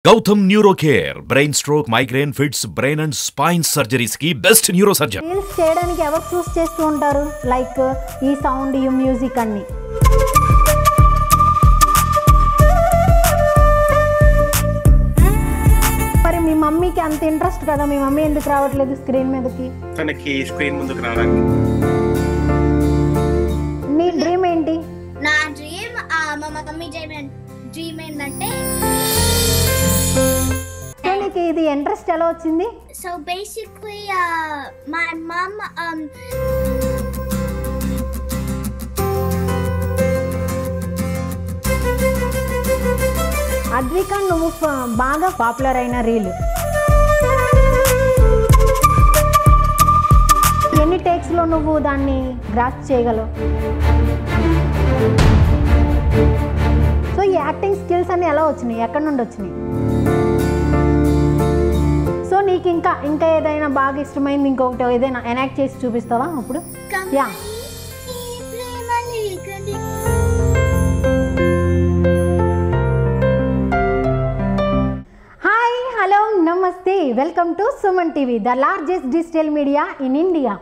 Gautam Neurocare, brain stroke, migraine, fits, brain and spine surgeries की best neurosurgeon. Reels చేయడానికి ఎవరు చూస్ చేస్తూ ఉంటారు? లైక్ ఈ సౌండ్, ఈ మ్యూజిక్ అన్ని. మరి మీ మమ్మీకి అంత ఇంట్రెస్ట్ కదా, మీ మమ్మీ ఎందుకు రావట్లేదు స్క్రీన్ మీదకి? తనకి స్క్రీన్ ముందుకు రావడానికి. నీ డ్రీమ్ ఏంటి? నా డ్రీమ్ మా మమ్మీ డ్రీమ్ ఏంటంటే, సో నీకు ఇది ఇంట్రెస్ట్ ఎలా వచ్చింది? సో బేసిక్లీ మై మమ్ అద్విక, నువ్వు బాగా పాపులర్ అయిన రీల్ ఎన్ని టేక్స్లో నువ్వు దాన్ని గ్రాస్ప్ చేయగలవు? సో ఈ యాక్టింగ్ స్కిల్స్ అన్ని ఎలా వచ్చినాయి, ఎక్కడి నుండి వచ్చినాయి? సో నీకు ఇంకా ఏదైనా బాగా ఇష్టమైంది, ఇంకొకటి ఏదైనా ఎనాక్ట్ చేసి చూపిస్తావా అప్పుడు? యా. హాయ్, హలో, నమస్తే, welcome to Suman TV, the largest digital media in India.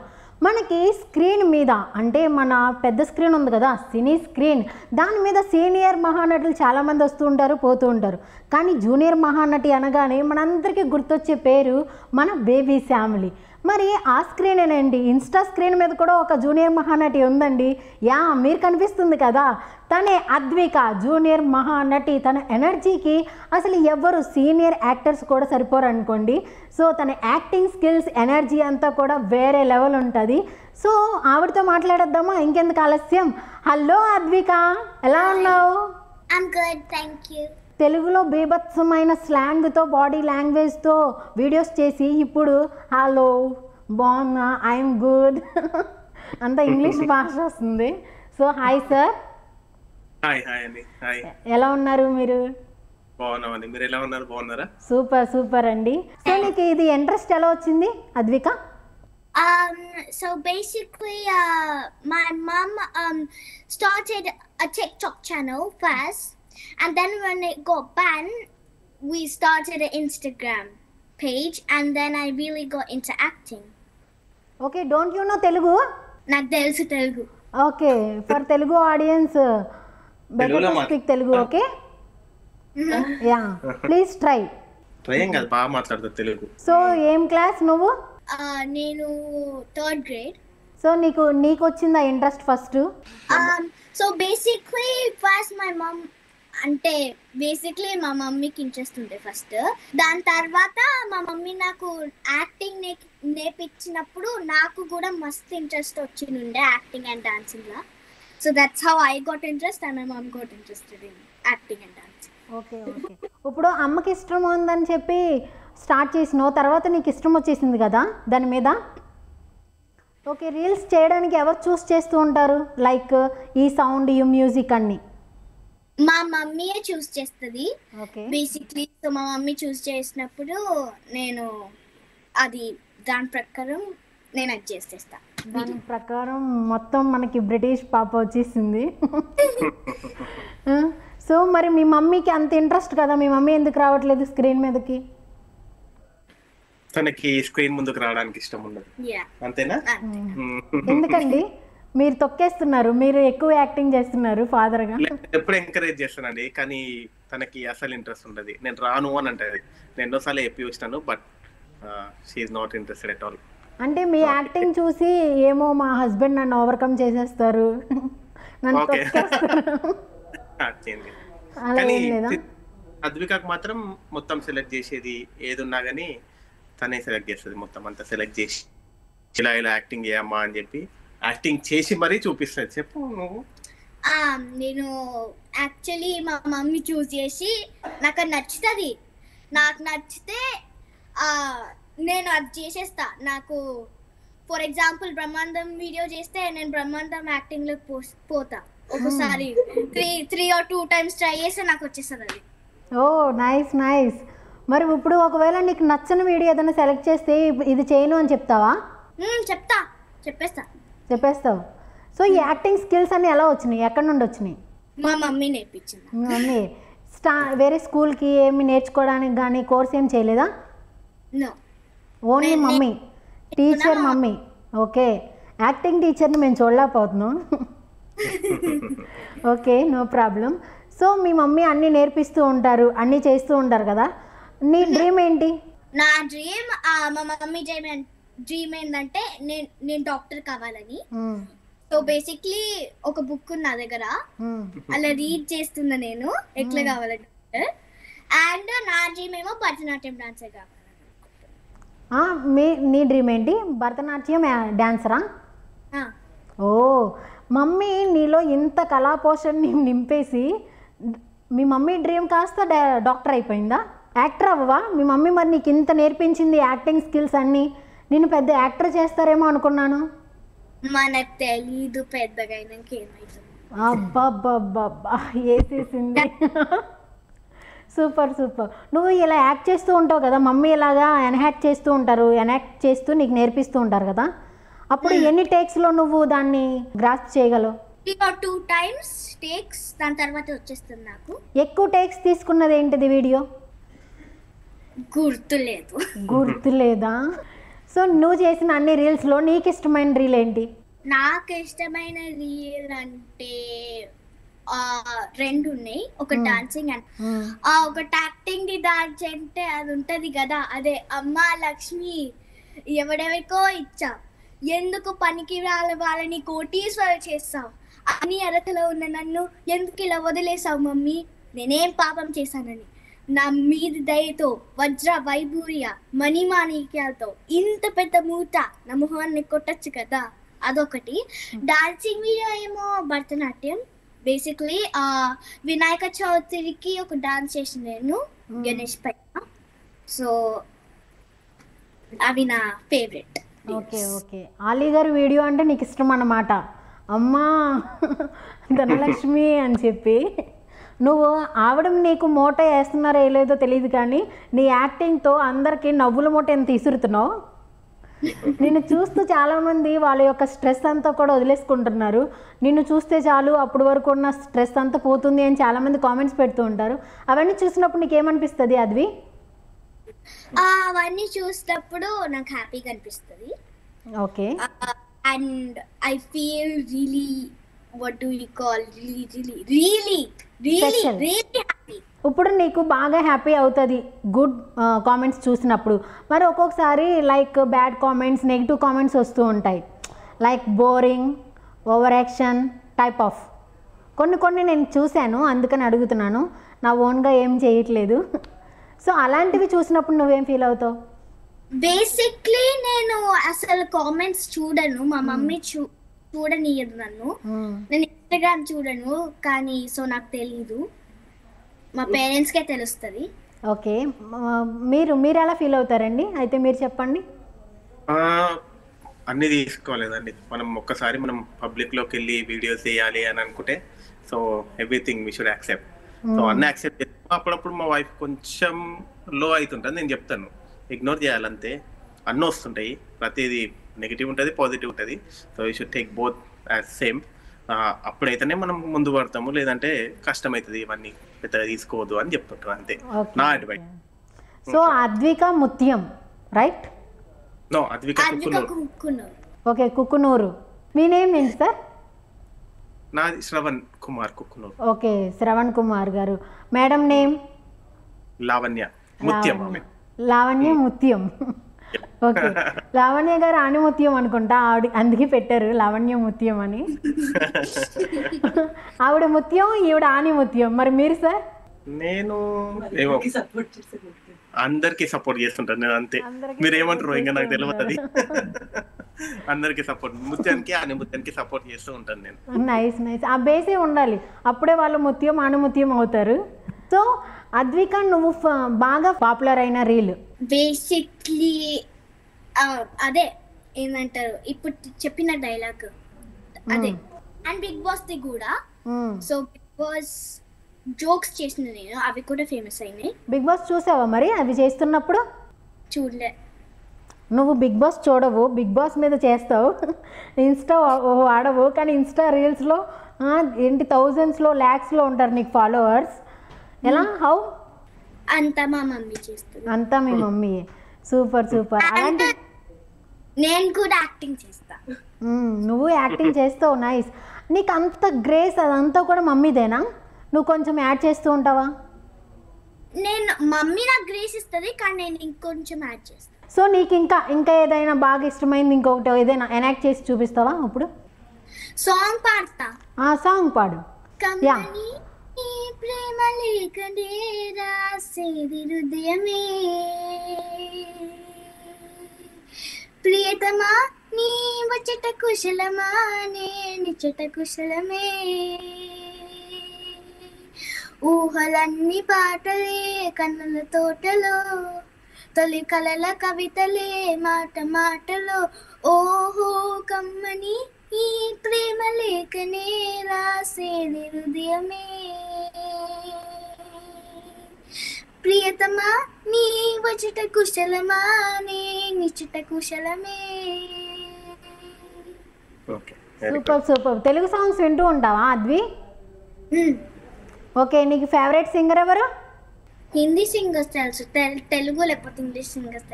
మనకి స్క్రీన్ మీద, అంటే మన పెద్ద స్క్రీన్ ఉంది కదా, సినీ స్క్రీన్, దాని మీద సీనియర్ మహానటులు చాలామంది వస్తూ ఉంటారు, పోతూ ఉంటారు. కానీ జూనియర్ మహానటి అనగానే మనందరికీ గుర్తొచ్చే పేరు మన బేబీ ఫ్యామిలీ. మరి ఆ స్క్రీనేనండి, ఇన్స్టా స్క్రీన్ మీద కూడా ఒక జూనియర్ మహానటి ఉందండి. యా, మీరు కనిపిస్తుంది కదా, తనే అద్విక, జూనియర్ మహానటి. తన ఎనర్జీకి అసలు ఎవరు సీనియర్ యాక్టర్స్ కూడా సరిపోరు అనుకోండి. సో తన యాక్టింగ్ స్కిల్స్, ఎనర్జీ అంతా కూడా వేరే లెవెల్ ఉంటుంది. సో ఆవిడతో మాట్లాడేద్దామా, ఇంకెందుకు ఆలస్యం? హలో అద్విక, ఎలా ఉన్నావు? I'm good, thank you. తెలుగులో బీభత్సమైన స్లాంగ్తో, బాడీ లాంగ్వేజ్తో వీడియోస్ చేసి ఇప్పుడు హలో, బాగున్నా, ఐఎమ్ గుడ్ అంతా ఇంగ్లీష్ భాష వస్తుంది. So hi sir. Hi hi అండి. హాయ్, ఎలా ఉన్నారు మీరు? బాగున్నామండి. మీరు ఎలా ఉన్నారు? బాగున్నారా? సూపర్ సూపర్ అండి. సో నీకు ఇది ఇంట్రెస్ట్ ఎలా వచ్చింది Advika? So basically my mom started a TikTok channel first, and then when it got banned, we started an Instagram page, and then I really got into acting. Okay, don't you know Telugu? నాకు తెలుసు Telugu. Okay, for Telugu audience better to speak Telugu. Okay, yeah, please try. Try ఏం కాదు, బాగా మాట్లాడుతా Telugu. So ఏం class నువ్వు? నేను 3rd grade. So నీకు వచ్చిందా interest first? So basically first my mum, అంటే బేసిక్లీ మా మమ్మీకి ఇంట్రెస్ట్ ఉండే ఫస్ట్. దాని తర్వాత మా మమ్మీ నాకు యాక్టింగ్ నేర్పించినప్పుడు నాకు కూడా మస్తు ఇంట్రెస్ట్ వచ్చిండే యాక్టింగ్ అండ్ డాన్సింగ్ లా. So that's how I got interest and my mum got interested in acting and dancing. Okay okay. ఇప్పుడు అమ్మకి ఇష్టం ఉందని చెప్పి స్టార్ట్ చేసినావు, తర్వాత నీకు ఇష్టం వచ్చేసింది కదా దాని మీద. ఓకే, రీల్స్ చేయడానికి ఎవరు చూస్ చేస్తూ ఉంటారు? లైక్ ఈ సౌండ్, ఈ మ్యూజిక్ అన్ని మా మమ్మీయే చూస్ చేస్తుంది ఓకే బేసిక్లీ. సో మా మమ్మీ చూస్ చేసినప్పుడు నేను దాని ప్రకారం నేను అది చేసేస్తా. దాని ప్రకారం మొత్తం మనకి బ్రిటిష్ పాప వచ్చేసింది. సో మరి మీ మమ్మీకి అంత ఇంట్రెస్ట్ కదా, మీ మమ్మీ ఎందుకు రావట్లేదు స్క్రీన్ మీదకి? తనకి స్క్రీన్ ముందుకు రావడానికి ఇష్టం ఉండదు, అంతేనా? ఎందుకండి మీరు తొక్కేస్తున్నారు? మీరు ఎక్కువ యాక్టింగ్ చేస్తున్నారు ఫాదర్ గా. ఎప్పుడు ఎంకరేజ్ చేస్తానండి, కానీ తనకి అసలు ఇంట్రెస్ట్ ఉండదు. నేను రాను అని అంటది. నేను ఎన్నోసార్లు చెప్పి వచ్చినాను, but she's not interested at all. అంటే మీ యాక్టింగ్ చూసి ఏమో మా హస్బెండ్ నన్ను ఓవర్కమ్ చేసేస్తారు, నన్ను తొక్కేస్తారు అలా ఏం లేదా? అద్వికకు మాత్రం మొత్తం సెలెక్ట్ చేసేది ఏది ఉన్నా కానీ తనే సెలెక్ట్ చేస్తుంది. మొత్తం అంతా సెలెక్ట్ చేసి ఇలా యాక్టింగ్ చేయమ్మా అని చెప్పి యాక్టింగ్ చేసి మరీ చూపిస్తుంది. చెప్పు నువ్వు. నేను యాక్చువల్లీ మా మమ్మీ చూస్ చేసి నాకు అది నచ్చుతుంది. నాకు నచ్చితే నేను అది చేసేస్తా. నాకు ఫర్ ఎగ్జాంపుల్ బ్రహ్మాండం వీడియో చేస్తే నేను బ్రహ్మాండం యాక్టింగ్లో పోతా. ఒకసారి 3 or 2 times ట్రై చేస్తే నాకు వచ్చేస్తుంది అది. ఓ నైస్ నైస్. మరి ఇప్పుడు ఒకవేళ నీకు నచ్చని వీడియో ఏదైనా సెలెక్ట్ చేస్తే ఇది చేయను అని చెప్తావా? చెప్పేస్తావు. సో ఈ యాక్టింగ్ స్కిల్స్ అన్ని ఎలా వచ్చినాయి, ఎక్కడి నుండి వచ్చినాయి? మా మమ్మీ నేర్పించింది. మమ్మీ. వేరే స్కూల్కి ఏమి నేర్చుకోవడానికి కానీ కోర్స్ ఏం చేయలేదా? No, only mummy teacher mummy. Okay, acting టీచర్ని మేము చూడలేకపోతున్నాం. Okay, no problem. సో మీ మమ్మీ అన్నీ నేర్పిస్తూ ఉంటారు, అన్నీ చేస్తూ ఉంటారు కదా. నీ డ్రీమ్ ఏంటి? నా డ్రీమ్ మా మమ్మీ డ్రీమ్ ఏంటంటే నేను డాక్టర్ కావాలని. సో బేసిక్లీ ఒక బుక్ నా దగ్గర, అలా రీడ్ చేస్తున్నా నేను ఎట్లా కావాలంటే. అండ్ నా డ్రీమ్ ఏమో భరతనాట్యం డాన్సర్ కావాలి. నీ డ్రీమ్ ఏంటి? భరతనాట్యం డాన్సరా? ఓ, మమ్మీ నీలో ఇంత కళా పోషణని నింపేసి మీ మమ్మీ డ్రీమ్ కాస్త డాక్టర్ అయిపోయిందా? యాక్టర్ అవ్వవా? మీ మమ్మీ మరి నీకు ఇంత నేర్పించింది యాక్టింగ్ స్కిల్స్ అన్నీ, నేను పెద్ద యాక్టర్ చేస్తారేమో అనుకున్నాను. మనకు తెలీదు పెద్దగా అయినాక ఏమైతుంది. అబ్బాబ్బాబ్బా, వేసేసింది. Super super. నువ్వు ఇలా యాక్ట్ చేస్తూ ఉంటావు కదా, మమ్మీ ఇలాగా ఎన్యాక్ట్ చేస్తూ ఉంటారు, ఎన్యాక్ట్ చేస్తూ నీకు నేర్పిస్తూ ఉంటారు కదా, అప్పుడు ఎన్ని టేక్స్లో నువ్వు దాన్ని గ్రాస్ప్ చేయగలవు? 2 times టేక్స్, దాని తర్వాత వచ్చేస్తుంది నాకు. ఎక్కువ టేక్స్ తీసుకున్నది ఏంటిది వీడియో? గుర్తులేదా? సో నువ్వు చేసిన అన్ని రీల్స్లో నీకు ఇష్టమైన రీల్ ఏంటి? నాకు ఇష్టమైన రీల్ అంటే 2 ఉన్నాయి. ఒక డాన్సింగ్ అండ్ ఒకటి యాక్టింగ్. డాన్స్ అంటే అది ఉంటది కదా, అదే అమ్మా లక్ష్మి ఎవడెవరికో ఇచ్చా, ఎందుకు పనికి వాళ్ళని కోటీశ్వరు చేస్తావు, అన్ని అర్హతలో ఉన్న నన్ను ఎందుకు ఇలా వదిలేసావు మమ్మీ, నేనేం పాపం చేశానని, నా మీది దయతో వజ్ర వైభూర్య మణిమాణిక్యాలతో ఇంత పెద్ద మూట నా మొహాన్ని కొట్టచ్చు కదా, అదొకటి. డాన్సింగ్ వీడియో ఏమో భరతనాట్యం. బేసిక్లీ వినాయక చవితికి ఒక డాన్స్ చేసిన నేను గణేష్ పైన. సో అవి నా ఫేవరెట్. ఓకే ఓకే, ఆలీ గారి వీడియో అంటే నీకు ఇష్టం అన్నమాట. అమ్మా ధనలక్ష్మి అని చెప్పి నువ్వు ఆవిడ నీకు మూట వేస్తున్నారో లేదో తెలియదు, కానీ నీ యాక్టింగ్తో అందరికీ నవ్వుల మూట ఎంత ఇసురుతున్నావు. నిన్ను చూస్తూ చాలామంది వాళ్ళ యొక్క స్ట్రెస్ అంతా కూడా వదిలేసుకుంటున్నారు. నిన్ను చూస్తే చాలు అప్పటి వరకు ఉన్న స్ట్రెస్ అంతా పోతుంది అని చాలామంది కామెంట్స్ పెడుతూ ఉంటారు. అవన్నీ చూసినప్పుడు నీకు ఏమనిపిస్తుంది అద్వి? అవన్నీ చూసినప్పుడు నాకు హ్యాపీగా అనిపిస్తుంది. Okay, and I feel really what do you call really happy. ఇప్పుడు నీకు బాగా హ్యాపీ అవుతుంది గుడ్ కామెంట్స్ చూసినప్పుడు. మరి ఒక్కొక్కసారి like bad comments, negative comments వస్తూ ఉంటాయి, like boring, over action type of కొన్ని నేను చూశాను, అందుకని అడుగుతున్నాను. నా ఓన్గా ఏం చేయట్లేదు. సో అలాంటివి చూసినప్పుడు నువ్వేం ఫీల్ అవుతావు? బేసిక్లీ నేను అసలు కామెంట్స్ చూడను, మా మమ్మీ చూడనియదు నన్ను. నేను ఇన్స్టాగ్రామ్ చూడను, కానీ సో నాకు తెలీదు, మా పేరెంట్స్కే తెలుస్తుంది. ఓకే, మీరు ఎలా ఫీల్ అవుతారండి? అయితే మీరు చెప్పండి. అన్నీ తీసుకోలేదండి. మనం ఒక్కసారి మనం పబ్లిక్లోకి వెళ్ళి వీడియోస్ చేయాలి అని అనుకుంటే, so everything we should accept. So అన్నీ యాక్సెప్ట్ చేస్తాం. అప్పుడప్పుడు మా వైఫ్ కొంచెం లో అవుతుంటుంది, నేను చెప్తాను ఇగ్నోర్ చేయాలంతే. అన్నీ వస్తుంటాయి, ప్రతిదీ నెగిటివ్ ఉంటుంది, పాజిటివ్ ఉంటుంది. So you should take both as same. అప్పుడైతేనే మనం ముందు పడతాము, లేదంటే కష్టమవుతుంది, ఇవన్నీ పెద్దగా తీసుకోవద్దు అని చెప్తుంటారు, అంతే నా advice. So Advika Mutyam, right? No, Advika Kukkunuru. Okay, Kukkunuru. మీ నేమ్ ఏంటి సార్? నాది Shravan Kumar Kukkunuru. Okay, Shravan Kumar garu. Madam name? Lavanya ముత్యం. లావణ్య ముత్యం. ఓకే, లావణ్య గారు ఆణిముత్యం అనుకుంటా, ఆవిడ అందుకే పెట్టారు లావణ్య ముత్యం అని. ఆవిడ ముత్యం, ఈవిడ ఆణిముత్యం. మరి మీరు సార్? నేను అందరికి సపోర్ట్ చేస్తుంటాను నేను, అంతే. మీరు ఏమంటారు ఇంకా నాకు తెలియదు. అందరికి సపోర్ట్, ముత్యానికి ఆణిముత్యానికి సపోర్ట్ చేస్తూ ఉంటాను నేను. నైస్ నైస్, ఆ బేసే ఉండాలి, అప్పుడే వాళ్ళు ముత్యం ఆణిముత్యం అవుతారు. సో అద్విక, నువ్వు బాగా పాపులర్ అయిన రీల్? బేసిక్లీ అదే ఏంటంటారు ఇప్పుడు చెప్పిన డైలాగ్ అదే. అండ్ బిగ్ బాస్ ది కూడా. సో బిగ్ బాస్ జోక్స్ చేసిన నేను, అవి కూడా ఫేమస్ అయినాయి. బిగ్ బాస్ చూసావా మరి అవి చేస్తున్నప్పుడు? చూడలే. నువ్వు బిగ్ బాస్ చూడవు, బిగ్ బాస్ మీద చేస్తావు, ఇన్స్టా వాడవు, కానీ ఇన్స్టా రీల్స్లో ఏంటి థౌజండ్స్లో ల్యాక్స్లో ఉంటారు నీకు ఫాలోవర్స్. ఎలా హౌ? అంతా మా మమ్మీ చేస్తుంది. అంతా మీ మమ్మీ. Super super. అలాంటి నేను కూడా యాక్టింగ్ చేస్తా. నువ్వు యాక్టింగ్ చేస్తావు, నైస్. నీకు అంత గ్రేస్ అదంతా కూడా మమ్మీదేనా? నువ్వు కొంచెం యాడ్ చేస్తూ ఉంటావా? నేను మమ్మీ నాకు గ్రేస్ ఇస్తుంది, కానీ నేను ఇంకొంచెం యాడ్ చేస్తాను. సో నీకు ఇంకా ఏదైనా బాగా ఇష్టమైంది ఇంకొకటి ఏదైనా ఎనాక్ట్ చేసి చూపిస్తావా ఇప్పుడు? సాంగ్ పాడతా. ఆ సాంగ్ పాడు. యా. కమ్మని ఈ ప్రేమ లేఖనే రాసేది హృదయమే, ప్రియతమా నీ వచ్చట కుశలమా నిచ్చట కుశలమే, ఊహలన్నీ పాటలే కన్నుల తోటలో, తొలి కలల కవితలే మాట మాటలో, ఓహో కమ్మని ఈ ప్రేమ లేఖనే రాసేది హృదయమే, ప్రియతమా నీ వచ్చట కుశలమా నిచ్చట కుశలమే. Super super. తెలుగు సాంగ్స్ వింటూ ఉంటావా అద్వి? ఓకే, నీకు ఫేవరెట్ సింగర్ ఎవరు? హిందీ సింగర్స్ తెలుసు, తెలుగు లేకపోతే ఇంగ్లీష్ సింగర్స్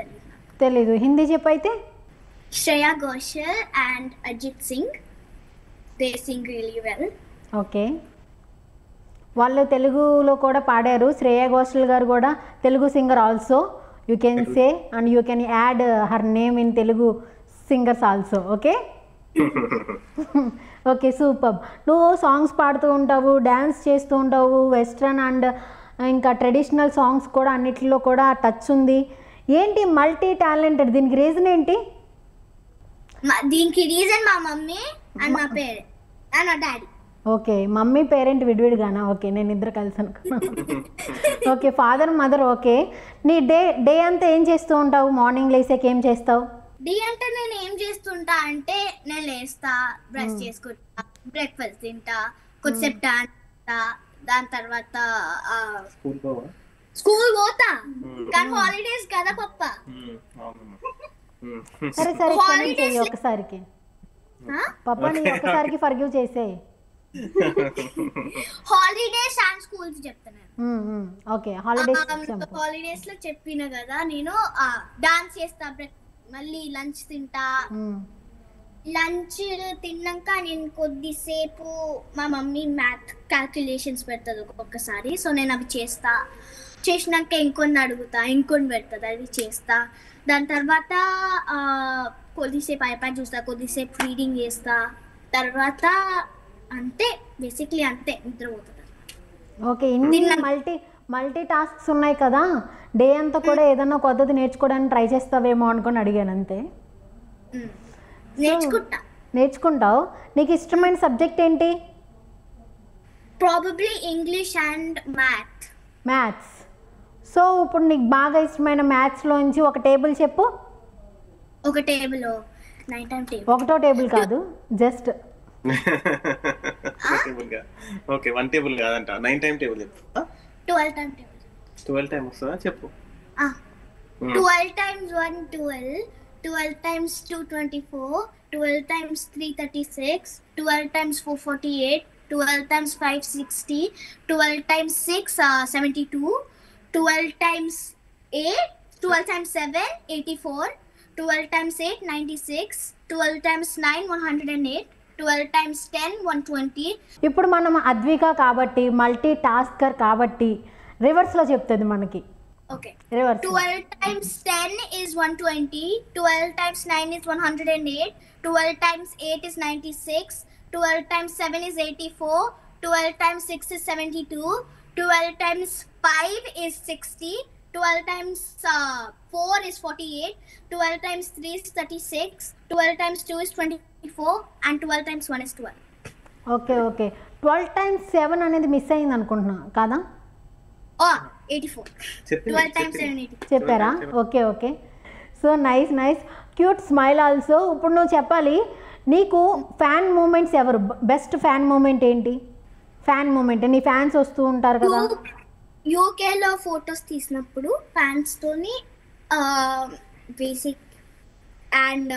తెలీదు. హిందీ చెప్పు అయితే. Shreya Ghoshal and Ajit Singh, they sing really well. Okay, వాళ్ళు తెలుగులో కూడా పాడారు. శ్రేయా ఘోషల్ గారు కూడా Telugu singer also. You can say and you can add her name in Telugu singers also. Okay okay, super. నువ్వు సాంగ్స్ పాడుతూ ఉంటావు, డ్యాన్స్ చేస్తూ ఉంటావు, వెస్ట్రన్ అండ్ ఇంకా ట్రెడిషనల్ సాంగ్స్ కూడా అన్నిటిలో కూడా టచ్ ఉంది. ఏంటి మల్టీ టాలెంటెడ్? దీనికి రీజన్ ఏంటి? దీనికి రీజన్ మా మమ్మీ అండ్ మా పేరెంట్ అండ్ మా డాడీ. ఓకే, మమ్మీ పేరెంట్ విడివిడిగానా? ఓకే, నేను ఇద్దరు కలిసి అనుకున్నాను. Okay, father mother. ఓకే, నీ డే అంతా ఏం చేస్తూ ఉంటావు? మార్నింగ్ లేసాక ఏం చేస్తావు? డే అంటే నేను ఏం చేస్తుంటా అంటే, నేను లేస్తా, బ్రష్ చేసుకుంటా, బ్రేక్ఫాస్ట్ తింటా, కొద్దిసేపు డాన్స్ చేస్తా, దాని తర్వాత స్కూల్ పోతా. కానీ హాలిడేస్ కదా పప్ప. సరే సరే, ఒకసారికి పప్పా నీ ఒక్కసారికి ఫర్గివ్ చేసేయి. హాలిడేస్ అండ్ స్కూల్స్ చెప్తున్నాను. ఓకే, హాలిడేస్ హాలిడేస్ లో చెప్పిన కదా, నేను డాన్స్ చేస్తా, మళ్ళీ లంచ్ తింటా. లంచ్ తిన్నాక నేను కొద్దిసేపు మా మమ్మీ మ్యాథ్ క్యాల్కులేషన్స్ పెడుతుంది ఒక్కొక్కసారి, సో నేను అవి చేసినాక ఇంకొన్ని అడుగుతా, ఇంకొన్ని పెడుతుంది, అవి చేస్తా. దాని తర్వాత కొద్దిసేపు ఐప్యాడ్ చూస్తా, కొద్దిసేపు రీడింగ్ చేస్తా, తర్వాత అంతే, బేసిక్లీ అంతే, నిద్రపోతుంది. ఓకే, ఇన్ని మల్టీ టాస్క్స్ ఉన్నాయి కదా, డే అంతా కూడా ఏదన్నా కొత్తది నేర్చుకోవడానికి ట్రై చేస్తావేమో అనుకొని అడిగాను అంతే. నేర్చుకుంటావు. నీకు ఇష్టమైన సబ్జెక్ట్ ఏంటి? Probably English and maths. So ఇప్పుడు నీకు బాగా ఇష్టమైన మ్యాథ్స్లోంచి ఒక టేబుల్ చెప్పు. ఒక టేబుల్, నైన్ టైం టేబుల్. ఒకటో టేబుల్ కాదు, జస్ట్ ఓకే, వన్ టేబుల్ కాదంట, 9 టైం టేబుల్ చెప్పు. 12 టైం టేబుల్. 12 టైం వస్తుందా చెప్పు. 12 times 1 12, 12 times 2 24, 12 times 3 36, 12 times 4 48, 12 times 5 60, 12 times 6 72, 12 times 8, 12 times 7 84, 12 times 8 96, 12 times 9 108, 12 times 10 120. ఇప్పుడు మనం అద్విక కాబట్టి, మల్టీ టాస్కర్ కాబట్టి రివర్స్లో చెప్తుంది మనకి. Okay. Reverse. 12 times 10 is 120, 12 times 9 is 108, 12 times 8 is 96, 12 times 7 is 84, 12 times 6 is 72, 12 times 5 is 60, 12 times 4 is 48, 12 times 3 is 36, 12 times 2 is 24, and 12 times 1 is 12. Okay okay, 12 times 7 అనేది miss అయింది అనుకుంటున్నా కదా? 84. 12 times 7 84. చెప్పారా? Okay okay, so nice nice, cute smile also. ఇప్పుడు నువ్వు చెప్పాలి, నీకు fan moments ఎవరు? బెస్ట్ ఫ్యాన్ మూమెంట్ ఏంటి? ఫ్యాన్ మూమెంట్, నీ ఫ్యాన్స్ వస్తూ ఉంటారు కదా. యూకేలో ఫొటోస్ తీసినప్పుడు ఫ్యాన్స్ తోని బేసిక్ అండ్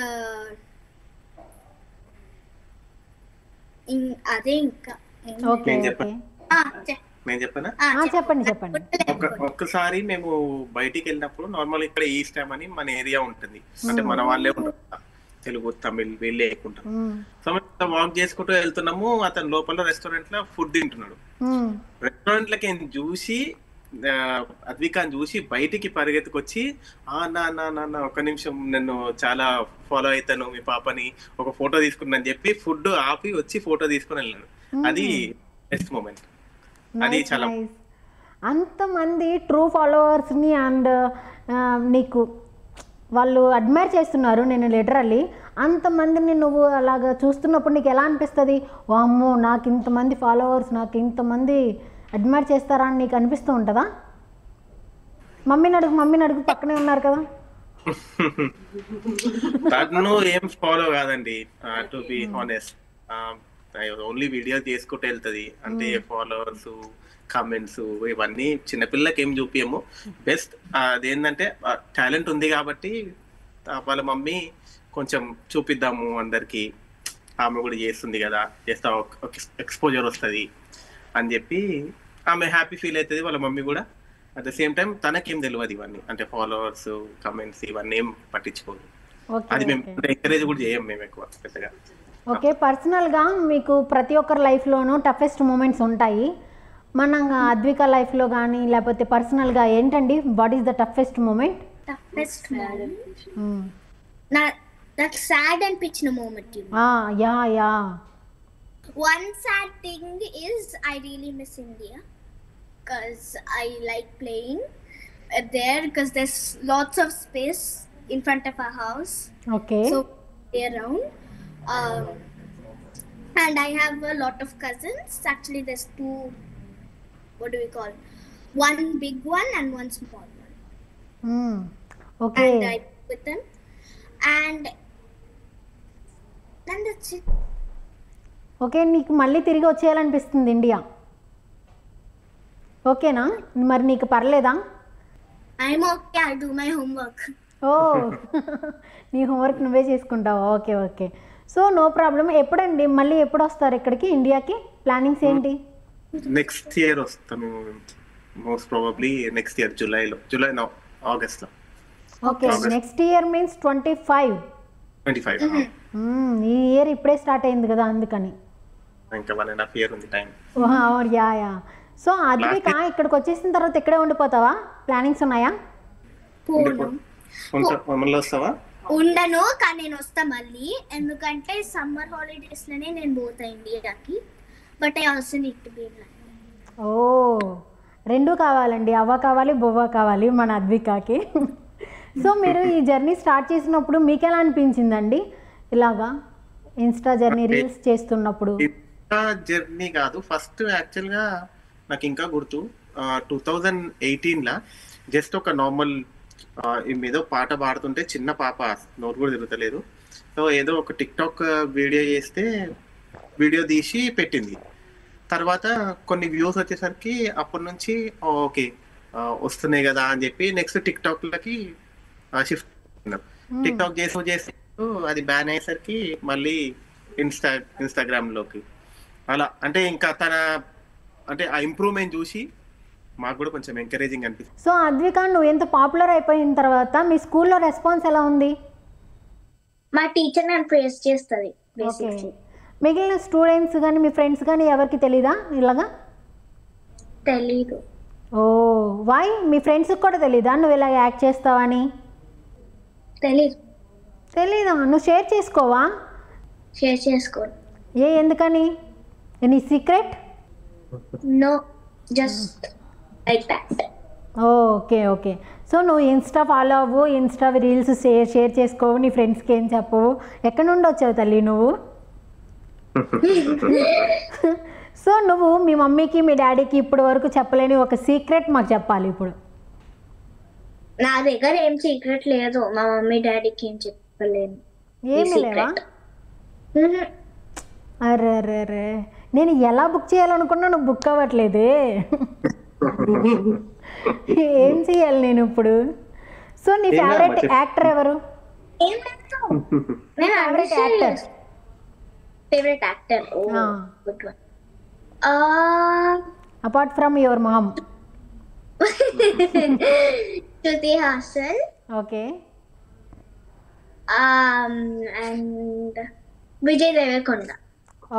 అదే ఇంకా ఓకే ఓకే, నేను చెప్పనా? చెప్పండి. ఒక్కసారి మేము బయటికి వెళ్ళినప్పుడు నార్మల్ ఇక్కడ ఈస్ట్ టైమ్ అని మన ఏరియా ఉంటుంది, అంటే మన వాళ్ళే ఉంటారు, తెలుగు తమిళ్ వీళ్ళే ఎక్కుంటారు. సో మేము వాక్ చేసుకుంటూ వెళ్తున్నాము, అతను లోపల రెస్టారెంట్ లో ఫుడ్ తింటున్నాడు. రెస్టారెంట్ లకి చూసి అద్వికాన్ని చూసి బయటికి పరిగెత్తుకొచ్చి నా ఒక నిమిషం నేను చాలా ఫాలో అవుతాను మీ పాపని, ఒక ఫోటో తీసుకున్నాను చెప్పి ఫుడ్ ఆపి వచ్చి ఫోటో తీసుకుని వెళ్ళాను. అది బెస్ట్ మూమెంట్. అది చాలా అంతమంది ట్రూ ఫాలోవర్స్ని అండ్ నీకు వాళ్ళు అడ్మైర్ చేస్తున్నారు. నేను లిటరల్లీ అంతమందిని నువ్వు అలాగా చూస్తున్నప్పుడు నీకు ఎలా అనిపిస్తుంది? వామ్మో నాకు ఇంతమంది ఫాలోవర్స్, నాకు ఇంతమంది అడ్మైర్ చేస్తారా అని నీకు అనిపిస్తూ ఉంటుందా? మమ్మీని అడుగు పక్కనే ఉన్నారు కదా. తను ఏం ఫాలో కాదండి, to be honest. Only video చేసుకుంటూ వెళ్తుంది, అంటే ఫాలోవర్స్ కామెంట్స్ ఇవన్నీ చిన్నపిల్లలకి ఏం చూపియము. బెస్ట్ అదేంటంటే టాలెంట్ ఉంది కాబట్టి వాళ్ళ మమ్మీ కొంచెం చూపిద్దాము అందరికి, ఆమె కూడా చేస్తుంది కదా, చేస్తా ఎక్స్పోజర్ వస్తుంది అని చెప్పి ఆమె హ్యాపీ ఫీల్ అవుతుంది, వాళ్ళ మమ్మీ కూడా. అట్ ద సేమ్ టైం తనకేం తెలియదు ఇవన్నీ, అంటే ఫాలోవర్స్ కమెంట్స్ ఇవన్నీ ఏం పట్టించుకోదు. అది మేము ఎంకరేజ్ కూడా చేయం మేము ఎక్కువ పెద్దగా. ఓకే, పర్సనల్గా మీకు ప్రతి ఒక్కరి లైఫ్లోనూ టఫెస్ట్ మూమెంట్స్ ఉంటాయి. మన అద్విక లైఫ్లో కానీ లేకపోతే పర్సనల్గా ఏంటండి, what is the toughest moment? Toughest నాకు సాడ్ అనిపించిన moment. Yeah One sad thing is I really miss India because I like playing there because there's lots of space in front of our house. Okay. So play around. And I have a lot of cousins. Actually, there's two. What do we call? One big one and one small one. Okay. And I play with them. And that's it. Okay, నీకు మళ్ళీ తిరిగి వచ్చేయాలనిపిస్తుంది India, ఓకేనా? మరి నీకు పర్లేదా? I'm okay, I'll do my homework. ఓ నీ homework నువ్వే చేసుకుంటావు. ఓకే. So no problem. ఎప్పుడండి మళ్ళీ ఎప్పుడు వస్తారు ఇక్కడికి ఇండియాకి? ప్లానింగ్స్ ఏంటి? నెక్స్ట్ ఇయర్ వస్తాము, most probably next year July August లో. Okay, next year means 25. ఈ ఇయర్ ఇప్పుడే స్టార్ట్ అయింది కదా, అందుకని. ఇంకా 1.5 years ఉంది టైం. యా. సో అద్విక ఇక్కడికి వచ్చేసిన తర్వాత ఇక్కడే ఉండిపోతావా? ప్లానింగ్స్ ఉన్నాయా? వస్తావా? ఉండను, కానీ నేను వస్తా మళ్ళీ, ఎందుకంటే సమ్మర్ హాలిడేస్ లోనే నేను పోతా ఇండియాకి. But I also need to be in London. Oh, రెండు కావాలండి, అవ్వ కావాలి, బొవ్వ కావాలి మన అద్వికకి. సో మీరు ఈ జర్నీ స్టార్ట్ చేసినప్పుడు మీకు ఎలా అనిపించిందండి? ఇలాగా ఇన్స్టా జర్నీ రీల్స్ చేస్తున్నప్పుడు? జర్నీ కాదు, ఫస్ట్ యాక్చువల్ గా నాకు ఇంకా గుర్తు 2018 జస్ట్ ఒక నార్మల్ ఏదో పాట పాడుతుంటే చిన్న పాప, నోరు కూడా తిరుగుతలేదు, సో ఏదో ఒక టిక్ టాక్ వీడియో చేస్తే వీడియో తీసి పెట్టింది. తర్వాత కొన్ని వ్యూస్ వచ్చేసరికి అప్పటి నుంచి ఓకే వస్తున్నాయి కదా అని చెప్పి నెక్స్ట్ టిక్ టాక్ లకి షిఫ్ట్. టిక్ టాక్ చేసి అది బ్యాన్ అయ్యేసరికి మళ్ళీ ఇన్స్టాగ్రామ్ లోకి అలా. అంటే ఇంకా తన అంటే ఆ ఇంప్రూవ్మెంట్ చూసి మాకు కూడా కొంచెం ఎంకరేజింగ్ అనిపిస్తుంది. సో అద్విక, నువ్వు ఎంత పాపులర్ అయిపోయిన తర్వాత మీ స్కూల్లో రెస్పాన్స్ ఎలా ఉంది? మా టీచర్ నన్ను ప్రేస్ చేస్తుంది. మిగిలిన స్టూడెంట్స్ కానీ మీ ఫ్రెండ్స్ కానీ ఎవరికి తెలీదా ఇలాగా? తెలీదు. ఓ, వై? మీ ఫ్రెండ్స్కి కూడా తెలీదా నువ్వు ఇలా యాక్ట్ చేస్తావని? తెలీదా? నువ్వు షేర్ చేసుకోవా? షేర్ చేసుకో. ఎందుకని? నీ secret? No, just like that. Okay. So నువ్వు ఇన్స్టా ఫాలో అవ్వు, ఇన్స్టా రీల్స్ షేర్ చేసుకోవు, నీ ఫ్రెండ్స్కి ఏం చెప్పవు. ఎక్కడి నుండి వచ్చావు తల్లి నువ్వు? సో నువ్వు మీ మమ్మీకి మీ డాడీకి ఇప్పటి వరకు చెప్పలేని ఒక సీక్రెట్ మాకు చెప్పాలి ఇప్పుడు. నా దగ్గర ఏం సీక్రెట్ లేదు, మా మమ్మీ డాడీకి ఏం చెప్పలేను. ఏమీ లేవా? అరే, నేను ఎలా బుక్ చేయాలనుకున్నా నువ్వు బుక్ అవ్వట్లేదే. ఏం చేయాలి నేను ఇప్పుడు? సో నీ ఫేవరెట్ యాక్టర్ ఎవరు? Apart from your mom? Shruti Hassan, okay. and Vijay Deverakonda.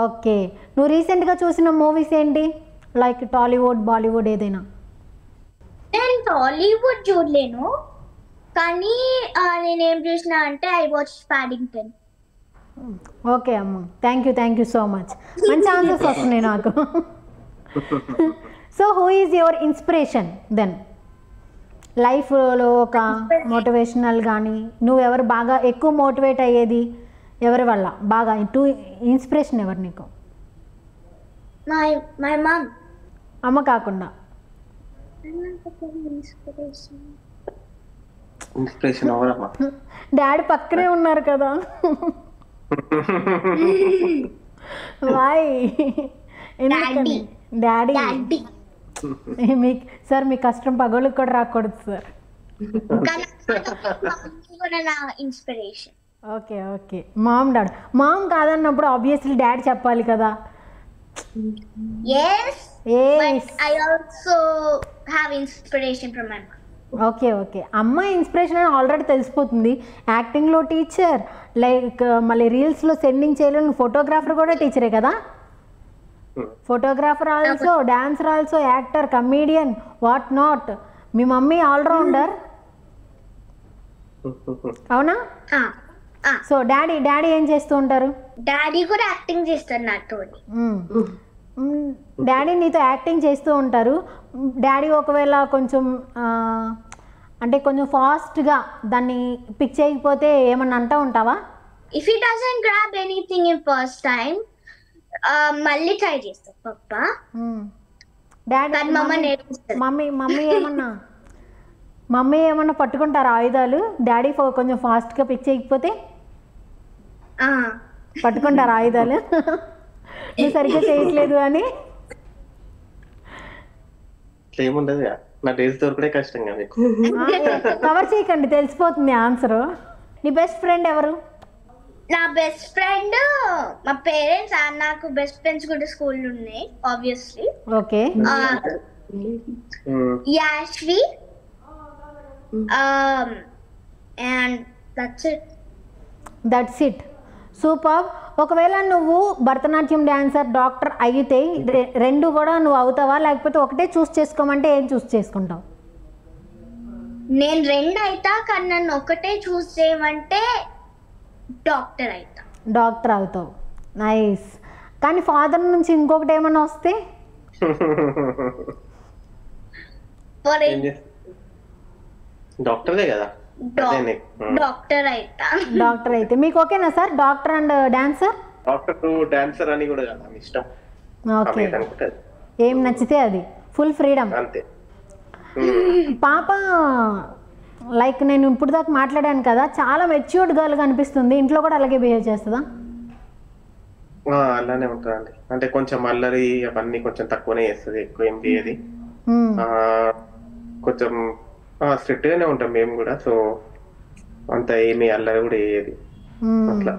Okay. నువ్వు రీసెంట్గా చూసిన మూవీస్ ఏంటి? లైక్ టాలీవుడ్, బాలీవుడ్ ఏదైనా? నేను టాలీవుడ్ చూడలేను, కానీ నేనేం చూసిన అంటే ఐ వాచ్ పాడింగ్టన్. ఓకే అమ్మ, థ్యాంక్ యూ సో మచ్. మంచి ఆన్సర్స్ వస్తున్నాయి నాకు. So who is your inspiration then? లైఫ్లో ఒక మోటివేషనల్ కానీ నువ్వెవరు బాగా ఎక్కువ మోటివేట్ అయ్యేది ఎవరి వల్ల? బాగా ఇన్స్పిరేషన్ ఎవరు నీకు? మై మమ్. అమ్మ కాకుండా ఇన్స్పిరేషన్ ఎవరమ్మా? డాడీ పక్కనే ఉన్నారు కదా. వాయ్? ఎందుకని డాడీ? మీకు సార్ మీ కష్టం పగోళ్ళకి కూడా రాకూడదు సార్. నా inspiration. Okay. Mom dad. Mom కాదన్నప్పుడు ఆబ్వియస్లీ డాడీ చెప్పాలి కదా. Yes, but I also have inspiration from my mom. Okay. అమ్మాయి ఇన్స్పిరేషన్ అని ఆల్రెడీ తెలిసిపోతుంది. యాక్టింగ్లో టీచర్, లైక్ మళ్ళీ రీల్స్లో సెండింగ్ చేయలేని ఫోటోగ్రాఫర్ కూడా టీచరే కదా. Photographer also, dancer also, actor, comedian, what not. మీ మమ్మీ ఆల్రౌండర్, అవునా? సో డాడీ ఏం చేస్తూ ఉంటారు? డాడీ కూడా యాక్టింగ్ చేస్తారు నాతో. డాడీ నీతో యాక్టింగ్ చేస్తూ ఉంటారు. డాడీ ఒకవేళ కొంచెం అంటే కొంచెం ఫాస్ట్గా దాన్ని పిక్ చేయకపోతే ఏమన్నా అంటూ ఉంటావా? If he doesn't grab anything in first time మళ్ళీ ట్రై చేస్తా పప్పా. డాడీ మమ్మీ ఏమన్నా పట్టుకుంటారా ఆయుధాలు? డాడీ కొంచెం ఫాస్ట్గా పిక్ చేయకపోతే పట్టుకుంటారా ఆయుధాలు? నువ్వు సరిగ్గా చేయట్లేదు అని. ఏముండదు, నా డేస్ దొరకడే కష్టంగా. మీకు కవర్ చేయకండి, తెలిసిపోతుంది ఆన్సర్. నీ బెస్ట్ ఫ్రెండ్ ఎవరు? నా బెస్ట్ ఫ్రెండ్ మా పేరెంట్స్. నాకు బెస్ట్ ఫ్రెండ్స్ కూడా స్కూల్ ఉన్నాయి obviously. Okay. Yashvi and that's it. Super. ఒకవేళ నువ్వు భరతనాట్యం డాన్సర్, డాక్టర్ అయితే రెండు కూడా నువ్వు అవుతావా, లేకపోతే ఒకటే చూస్ చేసుకోమంటే ఏం చూస్ చేసుకుంటావు? నేను రెండు అవుతా, కానీ నన్ను ఒకటే చూస్ చేయమంటే డాక్టర్ అవుతా. డాక్టర్ అవుతావు, నైస్. కానీ ఫాదర్ నుంచి ఇంకొకటి ఏమన్నా వస్తే? డాక్టరే కదా. డాక్టర్ అయితే మీకు ఓకేనా sir? Doctor and dancer? Doctor dancer అని కూడా కదా, ఇష్టం. ఓకే, ఏం నచ్చితే అది, ఫుల్ ఫ్రీడమ్ అంతే. పాప లైక్ నేను ఇప్పుడు దాకా మాట్లాడాను కదా, చాలా మెచ్యూర్డ్ గర్ల్గా అనిపిస్తుంది. ఇంట్లో కూడా అలాగే బిహేవ్ చేస్తుందా? అలానే ఉంటుందండి. అంటే కొంచెం అల్లరి అవన్నీ కొంచెం తక్కువనే చేస్తుంది, ఎక్కువ ఏం చేయదు. కొంచెం స్ట్రిక్ట్ గానే ఉంటాం మేము కూడా. సో అంత ఏమి అల్లరి కూడా వేయదు అట్లా.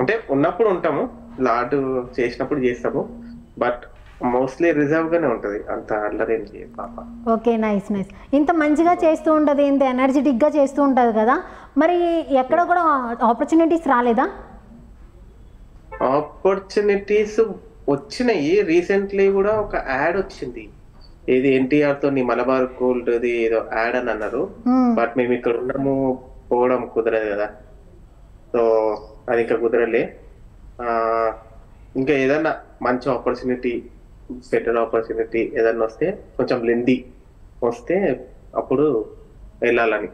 అంటే ఉన్నప్పుడు ఉంటాము, లాడ్ చేసినప్పుడు చేస్తాము, బట్ మోస్ట్లీ రిజర్వ్ గానే ఉంటది, అంత అల్లరి ఏం చేయదు పాప. Okay, nice nice. ఇంత మంచిగా చేస్తూ ఉంటుంది, ఇంత ఎనర్జెటిక్ గా చేస్తూ ఉంటది కదా, మరి ఎక్కడ కూడా ఆపర్చునిటీస్ రాలేదా? ఆపర్చునిటీస్ వచ్చినాయి. రీసెంట్లీ కూడా ఒక యాడ్ వచ్చింది, ఏది ఎన్టీఆర్ తో మలబార్ గోల్డ్ ఏదో యాడ్ అని అన్నారు. బట్ మేము ఇక్కడ ఉన్నాము, పోవడం కుదరదు కదా, సో అది ఇంకా కుదరలే. ఇంకా ఏదన్నా మంచి ఆపర్చునిటీ, బెటర్ ఆపర్చునిటీ ఏదన్నా వస్తే, కొంచెం లెంది వస్తే అప్పుడు వెళ్ళాలని.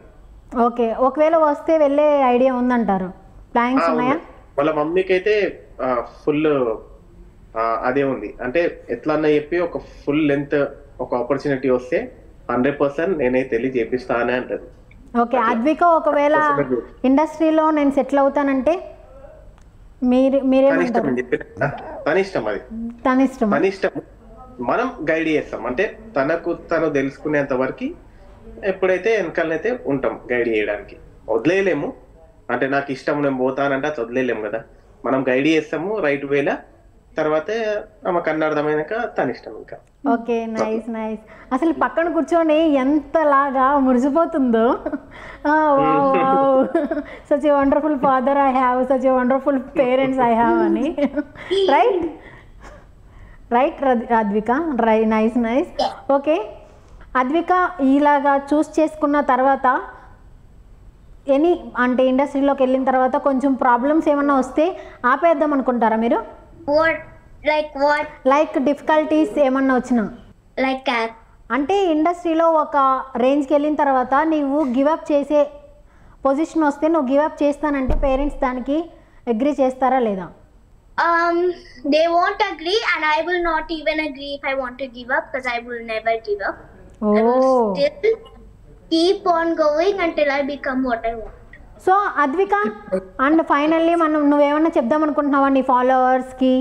ఓకే, ఒకవేళ వస్తే వెళ్ళే ఐడియా ఉందంటారు? ప్లానింగ్స్ ఉన్నాయా? వాళ్ళ మమ్మీకి అయితే ఫుల్ అదే ఉంది. అంటే ఎట్లా అన్నా చెప్పి ఒక ఫుల్ లెంత్ ఒక ఆపర్చునిటీ వస్తే 100% నేనైతే వెళ్ళి చేపిస్తా అని అంటారు. ఓకే, అద్విక ఒకవేళ ఇండస్ట్రీలో నేను సెటిల్ అవుతానంటే మీరేమంటారు? తన ఇష్టం, అది తన ఇష్టం. మనం గైడ్ చేస్తాం, అంటే తను తెలుసుకునేంత వరకు ఎప్పుడైతే వెనకాలనైతే ఉంటాం గైడ్ చేయడానికి. వదిలేయలేము, అంటే నాకు ఇష్టం నేను పోతానంటే అది వదిలేయలేము కదా. మనం గైడ్ చేస్తాము, రైట్ వేలా తర్వాత ఆమెకు అన్న అర్థమైనాక తన ఇష్టం ఇంకా. Okay, nice nice. అసలు పక్కన కూర్చొని ఎంతలాగా మురిసిపోతుందో. Such a wonderful father I have, such a wonderful parents I have అని. Right right Advika, nice nice. Okay Advika, ఇలాగా చూస్ చేసుకున్న తర్వాత అంటే ఇండస్ట్రీలోకి వెళ్ళిన తర్వాత కొంచెం ప్రాబ్లమ్స్ ఏమన్నా వస్తే ఆపేద్దాం అనుకుంటారా మీరు? లైక్ డిఫికల్టీస్ ఏమన్నా వచ్చినా, లైక్ అంటే ఇండస్ట్రీలో ఒక రేంజ్కి వెళ్ళిన తర్వాత నువ్వు గివప్ చేసే పొజిషన్ వస్తే నువ్వు గివప్ చేస్తానంటే పేరెంట్స్ దానికి అగ్రీ చేస్తారా లేదా? They won't agree and I will not even agree if I want to give up, because I will never give up. I will still keep on going until I become what I want. So Advika, and finally నువ్వేమన్నా చెప్దాం అనుకుంటున్నావా నీ ఫాలోవర్స్కి,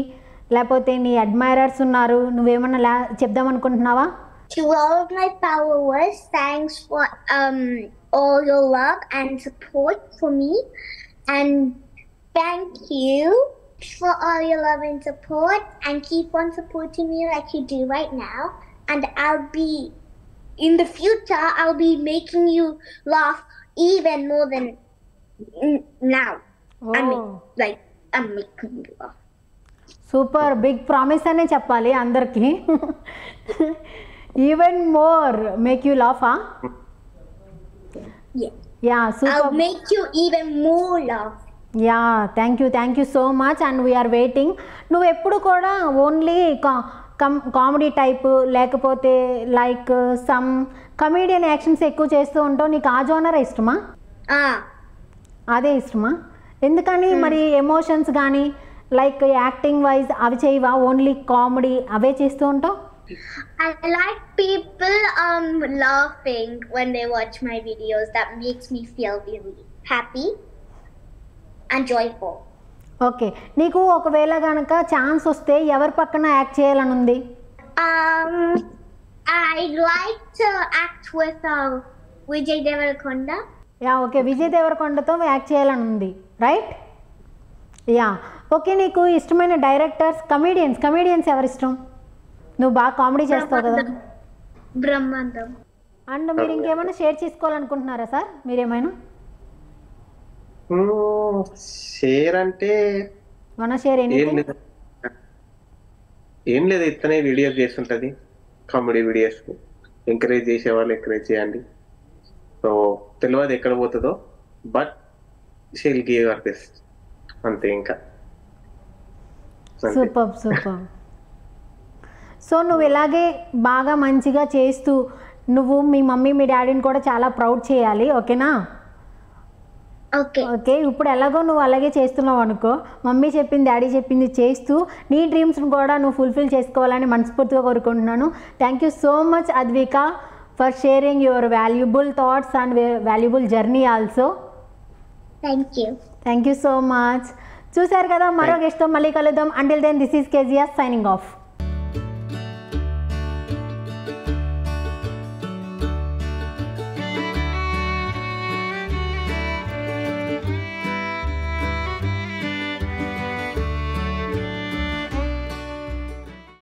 లేకపోతే నీ admirers ఉన్నారు, నువ్వేమన్నా చెప్దాం అనుకుంటున్నావా? To all of my followers, thanks for all your love and support for me, and thank you for all your love and support, and keep on supporting me like you do right now, and in the future I'll be making you laugh even more than now. I'm making you laugh. Super, big promise అనే చెప్పాలి అందరికి. Even more make you laugh. Yeah super, I'll make you even more laugh. Yeah thank you so much, and we're waiting. నువ్వు ఎప్పుడు కూడా only comedy type లేకపోతే like some comedian actions ఎక్కువ చేస్తూ ఉంటావు, నీకు ఆ జోనర్ ఇష్టమా? అదే ఇష్టమా? ఎందుకని మరి ఎమోషన్స్ కానీ లైక్ యాక్టింగ్ వైజ్ అవి చేయవా, ఓన్లీ కామెడీ అవే చేస్తూ ఉంటావు? I like people laughing when they watch my videos. That makes me feel really happy and joyful. Okay, నీకు ఒకవేళ కనుక ఛాన్స్ వస్తే ఎవరి పక్కన యాక్ట్ చేయాలని ఉంది? I'd like to act with Vijay Deverakonda. Yeah okay, Vijay దేవరకొండతో యాక్ట్ చేయాలని ఉంది, రైట్? యా ఓకే, నీకు ఇష్టమైన డైరెక్టర్స్, కమీడియన్స్ ఎవరు ఇష్టం? నువ్వు బాగా కామెడీ చేస్తావు కదా. బ్రహ్మానందం. అండ్ మీరు ఇంకేమైనా షేర్ చేసుకోవాలనుకుంటున్నారా సార్ మీరేమైనా? షేర్ అంటే ఏం లేదు, ఇతనే వీడియోస్ చేస్తుంటది, కామెడీ వీడియోస్. ఎంకరేజ్ చేసే వాళ్ళు ఎంకరేజ్ చేయండి. సో తెలియదు ఎక్కడ పోతుందో, but she'll give our best, అంతే. ఇంకా సూపర్. సో నువ్వు ఇలాగే బాగా మంచిగా చేస్తూ నువ్వు మీ మమ్మీ మీ డాడీని కూడా చాలా ప్రౌడ్ చేయాలి, ఓకేనా? ఓకే, ఇప్పుడు ఎలాగో నువ్వు అలాగే చేస్తున్నావు అనుకో, మమ్మీ చెప్పింది డాడీ చెప్పింది చేస్తూ నీ డ్రీమ్స్ని కూడా నువ్వు ఫుల్ఫిల్ చేసుకోవాలని మనస్ఫూర్తిగా కోరుకుంటున్నాను. Thank you so much Advika for sharing your valuable thoughts and valuable journey also. Thank you so much. చూసారు కదా, మరో గెస్ట్తో మళ్ళీ కలుద్దాం. Until then this is Kezia signing of.